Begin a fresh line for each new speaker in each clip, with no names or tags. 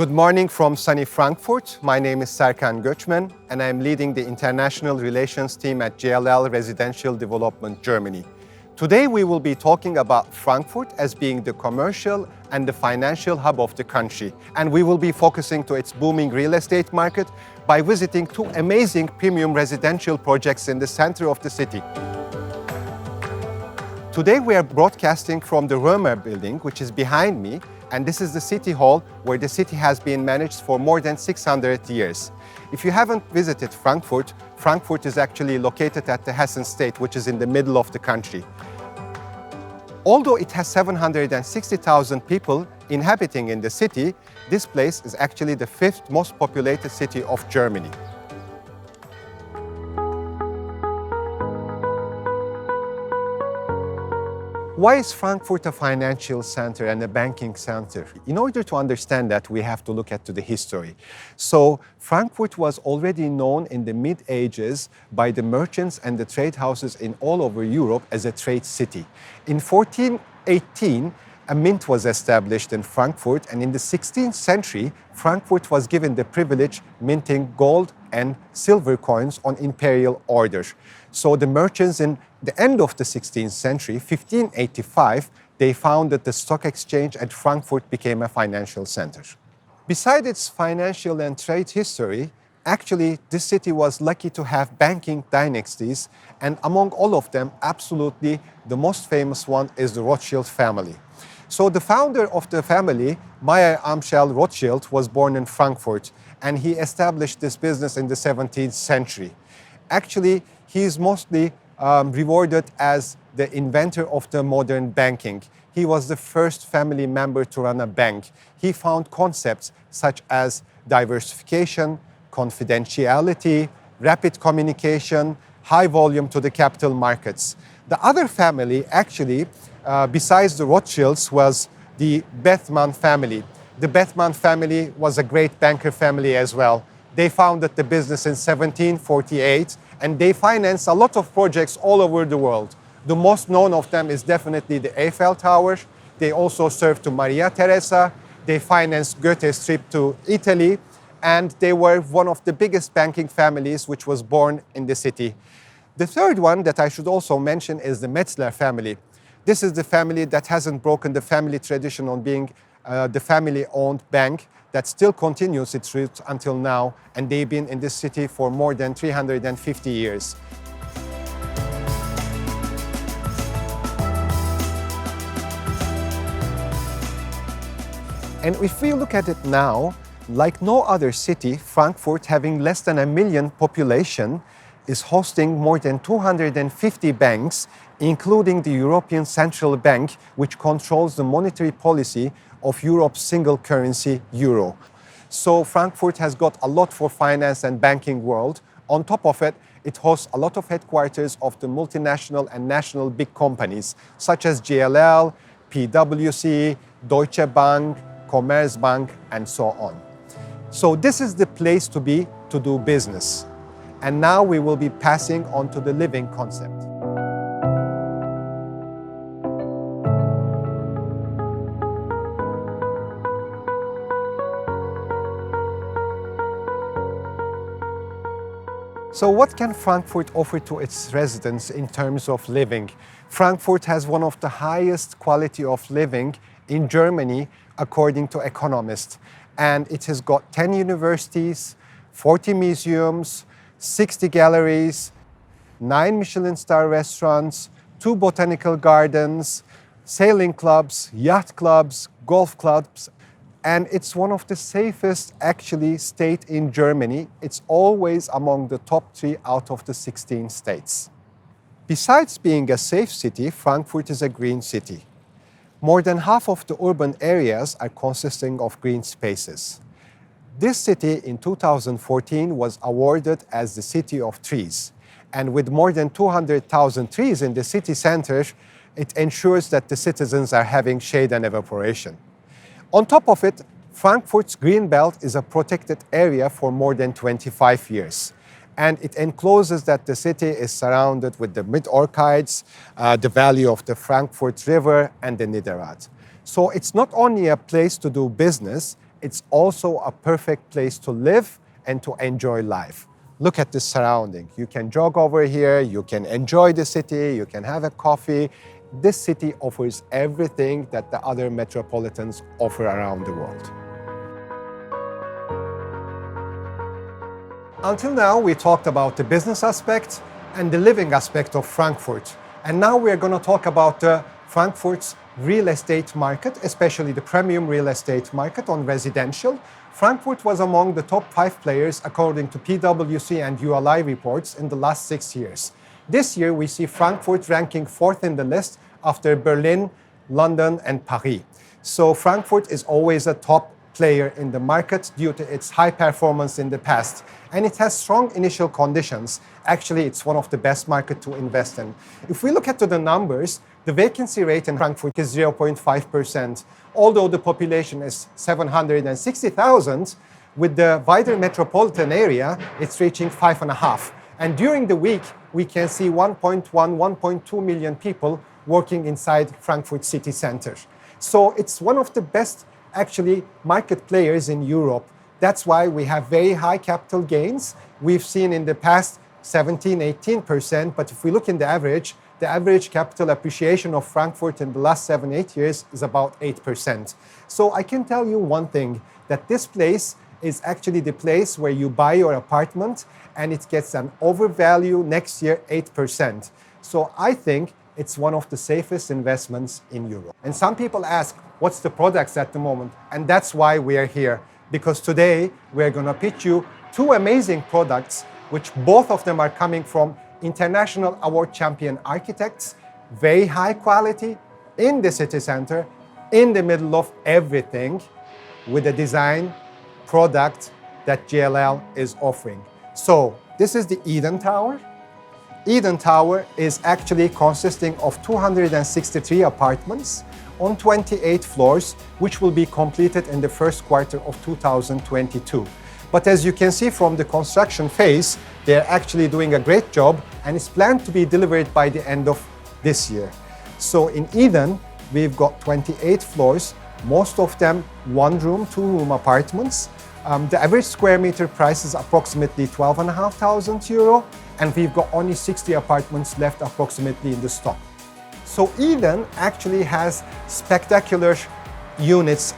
Good morning from sunny Frankfurt. My name is Serkan Göçmen and I'm leading the International Relations team at JLL Residential Development Germany. Today we will be talking about Frankfurt as being the commercial and the financial hub of the country. And we will be focusing to its booming real estate market by visiting two amazing premium residential projects in the center of the city. Today we are broadcasting from the Römer building, which is behind me, and this is the City Hall where the city has been managed for more than 600 years. If you haven't visited Frankfurt, Frankfurt is actually located at the Hessen state, which is in the middle of the country. Although it has 760,000 people inhabiting in the city, this place is actually the fifth most populated city of Germany. Why is Frankfurt a financial center and a banking center? In order to understand that, we have to look at the history. So Frankfurt was already known in the mid-ages by the merchants and the trade houses in all over Europe as a trade city. In 1418, a mint was established in Frankfurt, and in the 16th century, Frankfurt was given the privilege minting gold and silver coins on imperial order. So the merchants in the end of the 16th century, 1585, they founded the stock exchange and Frankfurt became a financial center. Besides its financial and trade history, actually this city was lucky to have banking dynasties, and among all of them, absolutely the most famous one is the Rothschild family. So the founder of the family, Mayer Amschel Rothschild, was born in Frankfurt, and he established this business in the 17th century. Actually, he is mostly rewarded as the inventor of the modern banking. He was the first family member to run a bank. He found concepts such as diversification, confidentiality, rapid communication, high volume to the capital markets. The other family, actually, besides the Rothschilds, was the Bethmann family. The Bethmann family was a great banker family as well. They founded the business in 1748, and they financed a lot of projects all over the world. The most known of them is definitely the Eiffel Tower. They also served to Maria Theresa. They financed Goethe's trip to Italy, and they were one of the biggest banking families which was born in the city. The third one that I should also mention is the Metzler family. This is the family that hasn't broken the family tradition on being the family-owned bank that still continues its roots until now, and they've been in this city for more than 350 years. And if we look at it now, like no other city, Frankfurt, having less than 1 million population, is hosting more than 250 banks, including the European Central Bank, which controls the monetary policy of Europe's single currency, euro. So Frankfurt has got a lot for finance and banking world. On top of it, it hosts a lot of headquarters of the multinational and national big companies, such as JLL, PwC, Deutsche Bank, Commerzbank, and so on. So this is the place to be to do business. And now we will be passing on to the living concept. So what can Frankfurt offer to its residents in terms of living? Frankfurt has one of the highest quality of living in Germany, according to economists. And it has got 10 universities, 40 museums, 60 galleries, 9 Michelin star restaurants, 2 botanical gardens, sailing clubs, yacht clubs, golf clubs, and it's one of the safest, actually, state in Germany. It's always among the top 3 out of the 16 states. Besides being a safe city, Frankfurt is a green city. More than half of the urban areas are consisting of green spaces. This city in 2014 was awarded as the City of Trees. And with more than 200,000 trees in the city center, it ensures that the citizens are having shade and evaporation. On top of it, Frankfurt's green belt is a protected area for more than 25 years. And it encloses that the city is surrounded with the mid-Orchids, the valley of the Frankfurt River, and the Niederrad. So it's not only a place to do business, it's also a perfect place to live and to enjoy life. Look at the surrounding. You can jog over here, you can enjoy the city, you can have a coffee. This city offers everything that the other metropolitans offer around the world. Until now, we talked about the business aspect and the living aspect of Frankfurt. And now we're going to talk about Frankfurt's real estate market, especially the premium real estate market on residential. Frankfurt was among the top 5 players according to PwC and ULI reports in the last 6 years. This year, we see Frankfurt ranking 4th in the list after Berlin, London, and Paris. So Frankfurt is always a top player in the market due to its high performance in the past. And it has strong initial conditions. Actually, it's one of the best markets to invest in. If we look at the numbers, the vacancy rate in Frankfurt is 0.5%. Although the population is 760,000, with the wider metropolitan area, it's reaching 5.5. And during the week, we can see 1.2 million people working inside Frankfurt city center. So it's one of the best actually market players in Europe. That's why we have very high capital gains. We've seen in the past 17-18%, but if we look in the average capital appreciation of Frankfurt in the last 7-8 years is about 8%. So I can tell you one thing, that this place is actually the place where you buy your apartment and it gets an overvalue next year 8%. So I think it's one of the safest investments in Europe. And some people ask, what's the products at the moment? And that's why we are here. Because today we're going to pitch you 2 amazing products, which both of them are coming from international award champion architects, very high quality, in the city center, in the middle of everything, with a design product that JLL is offering. So this is the Eden Tower. Eden Tower is actually consisting of 263 apartments on 28 floors, which will be completed in the first quarter of 2022. But as you can see from the construction phase, they're actually doing a great job and it's planned to be delivered by the end of this year. So in Eden, we've got 28 floors, most of them 1-room, 2-room apartments. The average square meter price is approximately 12,500 euro, and we've got only 60 apartments left approximately in the stock. So Eden actually has spectacular units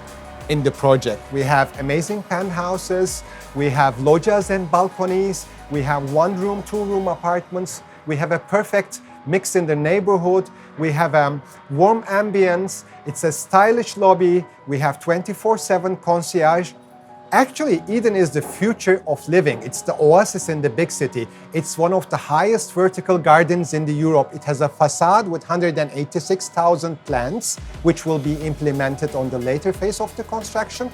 in the project. We have amazing penthouses, we have loggias and balconies, we have 1-room, 2-room apartments, we have a perfect mix in the neighborhood, we have warm ambience, it's a stylish lobby, we have 24/7 concierge. Actually, Eden is the future of living. It's the oasis in the big city. It's one of the highest vertical gardens in Europe. It has a facade with 186,000 plants, which will be implemented on the later phase of the construction.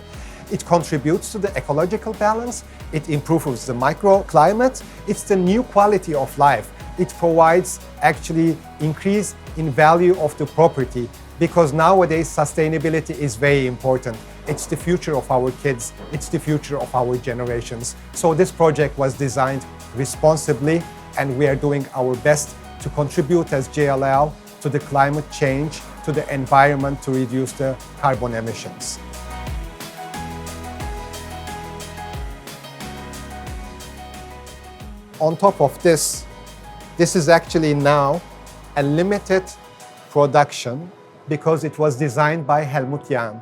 It contributes to the ecological balance. It improves the microclimate. It's the new quality of life. It provides actually increase in value of the property, because nowadays sustainability is very important. It's the future of our kids. It's the future of our generations. So this project was designed responsibly, and we are doing our best to contribute as JLL to the climate change, to the environment, to reduce the carbon emissions. On top of this, this is actually now a limited production because it was designed by Helmut Jahn.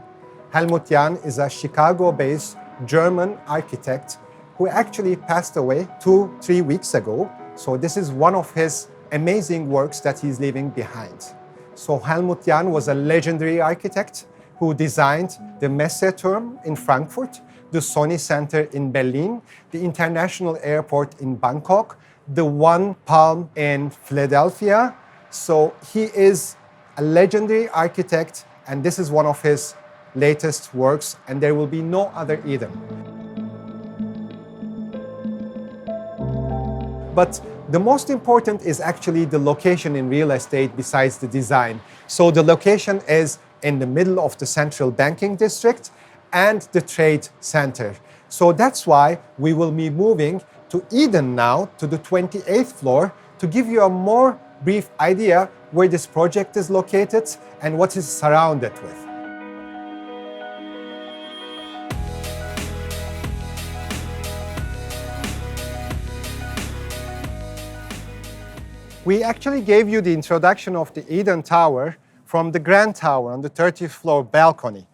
Helmut Jahn is a Chicago-based German architect who actually passed away 2-3 weeks ago. So this is one of his amazing works that he's leaving behind. So Helmut Jahn was a legendary architect who designed the Messeturm in Frankfurt, the Sony Center in Berlin, the International Airport in Bangkok, the One Palm in Philadelphia. So he is a legendary architect, and this is one of his latest works, and there will be no other Eden. But the most important is actually the location in real estate besides the design. So the location is in the middle of the central banking district and the trade center. So that's why we will be moving to Eden now, to the 28th floor, to give you a more brief idea where this project is located and what is surrounded with. We actually gave you the introduction of the Eden Tower from the Grand Tower on the 30th floor balcony.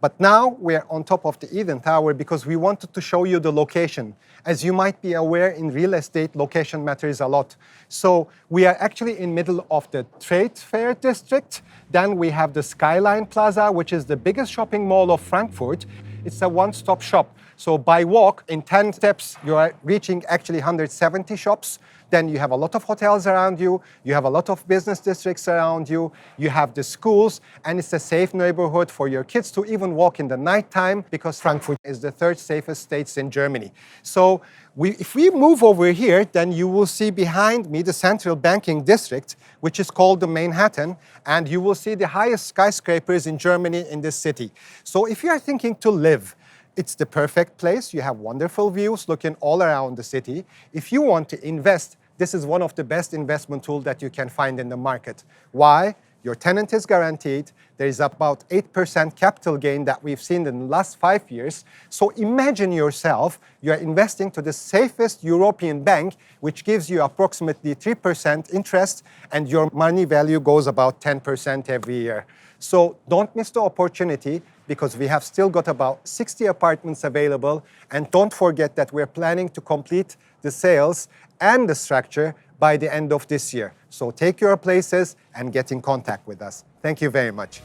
But now we're on top of the Eden Tower because we wanted to show you the location. As you might be aware, in real estate, location matters a lot. So we are actually in middle of the Trade Fair district. Then we have the Skyline Plaza, which is the biggest shopping mall of Frankfurt. It's a one-stop shop. So by walk, in 10 steps, you are reaching actually 170 shops. Then you have a lot of hotels around you. You have a lot of business districts around you. You have the schools, and it's a safe neighborhood for your kids to even walk in the nighttime because Frankfurt is the third safest state in Germany. So if we move over here, then you will see behind me the central banking district, which is called the Manhattan, and you will see the highest skyscrapers in Germany in this city. So if you are thinking to live, it's the perfect place. You have wonderful views looking all around the city. If you want to invest, this is one of the best investment tools that you can find in the market. Why? Your tenant is guaranteed. There is about 8% capital gain that we've seen in the last 5 years. So imagine yourself, you are investing to the safest European bank, which gives you approximately 3% interest, and your money value goes about 10% every year. So don't miss the opportunity because we have still got about 60 apartments available. And don't forget that we're planning to complete the sales and the structure by the end of this year. So take your places and get in contact with us. Thank you very much.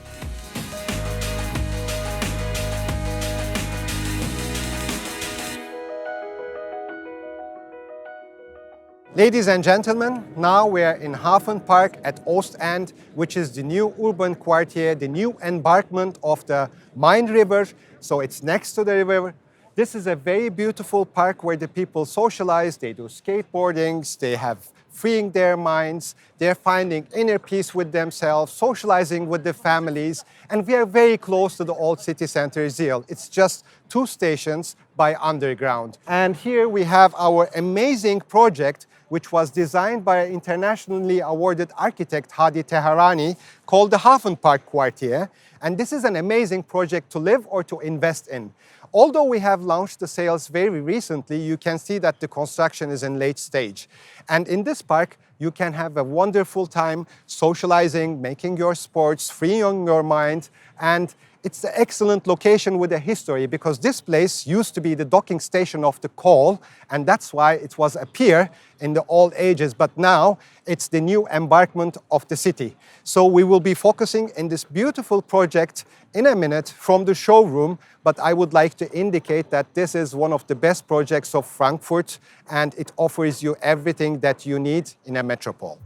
Ladies and gentlemen, now we are in Hafen Park at Ostend, which is the new urban quartier, the new embankment of the Main River. So it's next to the river. This is a very beautiful park where the people socialize, they do skateboardings, they have freeing their minds, they're finding inner peace with themselves, socializing with their families, and we are very close to the old city center Zeal. It's just 2 stations by underground. And here we have our amazing project, which was designed by an internationally awarded architect, Hadi Teherani, called the Hafen Park Quartier. And this is an amazing project to live or to invest in. Although we have launched the sales very recently, you can see that the construction is in late stage. And in this park, you can have a wonderful time socializing, making your sports, freeing your mind, and it's an excellent location with a history because this place used to be the docking station of the coal, and that's why it was a pier in the old ages, but now it's the new embankment of the city. So we will be focusing in this beautiful project in a minute from the showroom, but I would like to indicate that this is one of the best projects of Frankfurt, and it offers you everything that you need in a metropole.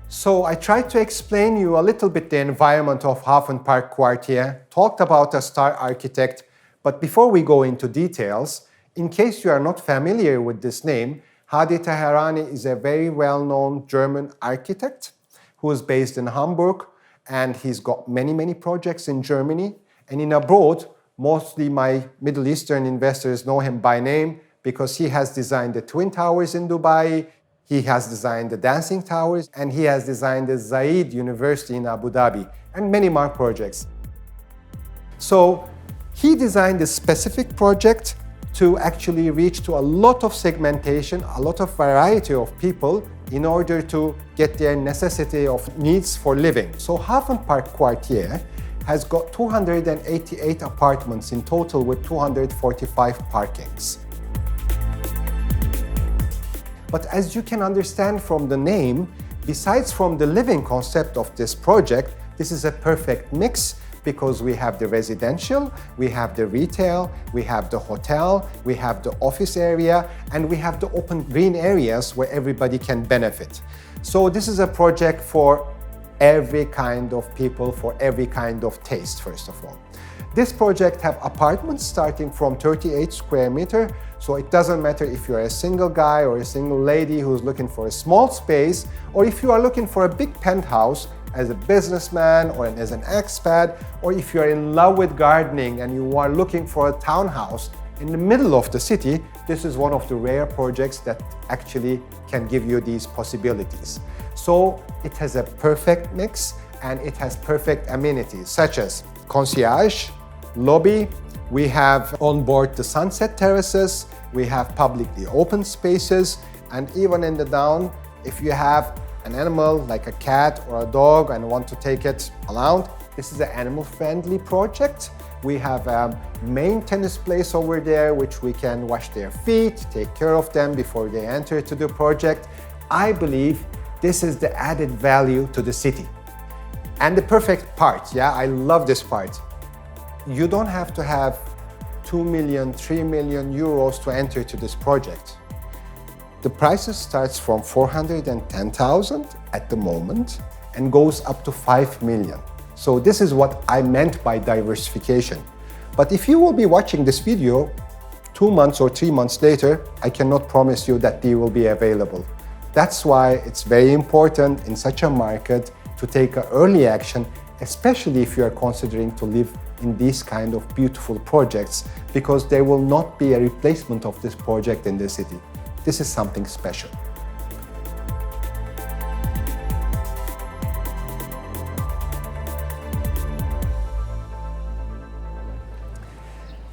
So I tried to explain you a little bit the environment of Hafen Park Quartier, talked about a star architect, but before we go into details, in case you are not familiar with this name, Hadi Teherani is a very well-known German architect who is based in Hamburg, and he's got many projects in Germany, and in abroad, mostly my Middle Eastern investors know him by name because he has designed the Twin Towers in Dubai, he has designed the Dancing Towers, and he has designed the Zayed University in Abu Dhabi, and many more projects. So he designed a specific project to actually reach to a lot of segmentation, a lot of variety of people in order to get their necessity of needs for living. So Hafen Park Quartier has got 288 apartments in total with 245 parkings. But as you can understand from the name, besides from the living concept of this project, this is a perfect mix because we have the residential, we have the retail, we have the hotel, we have the office area, and we have the open green areas where everybody can benefit. So this is a project for every kind of people, for every kind of taste, first of all. This project have apartments starting from 38 square meter, so it doesn't matter if you're a single guy or a single lady who's looking for a small space, or if you are looking for a big penthouse as a businessman or as an expat, or if you're in love with gardening and you are looking for a townhouse in the middle of the city, this is one of the rare projects that actually can give you these possibilities. So it has a perfect mix and it has perfect amenities such as concierge, lobby. We have on board the sunset terraces. We have publicly open spaces. And even in the down, if you have an animal like a cat or a dog and want to take it around, this is an animal-friendly project. We have a main tennis place over there, which we can wash their feet, take care of them before they enter to the project. I believe this is the added value to the city. And the perfect part, yeah, I love this part. You don't have to have 2 million, 3 million euros to enter to this project. The prices starts from 410,000 at the moment and goes up to 5 million. So this is what I meant by diversification. But if you will be watching this video 2 months or 3 months later, I cannot promise you that they will be available. That's why it's very important in such a market to take an early action, especially if you are considering to live in these kind of beautiful projects, because there will not be a replacement of this project in the city. This is something special.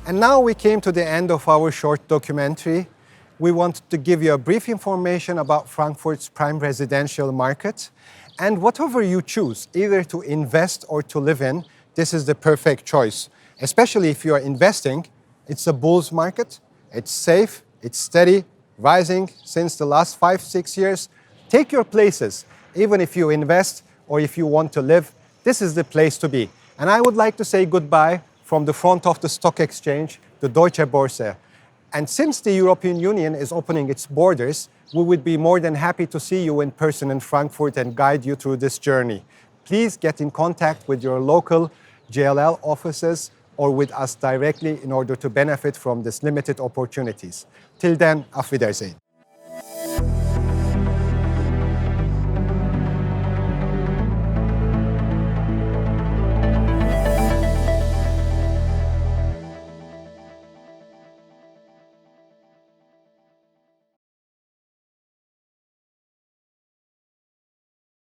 And now we came to the end of our short documentary. We wanted to give you a brief information about Frankfurt's prime residential market. And whatever you choose, either to invest or to live in, this is the perfect choice. Especially if you are investing, it's a bull's market, it's safe, it's steady, rising since the last 5-6 years. Take your places, even if you invest or if you want to live, this is the place to be. And I would like to say goodbye from the front of the stock exchange, the Deutsche Börse. And since the European Union is opening its borders, we would be more than happy to see you in person in Frankfurt and guide you through this journey. Please get in contact with your local JLL offices or with us directly in order to benefit from these limited opportunities. Till then, auf Wiedersehen.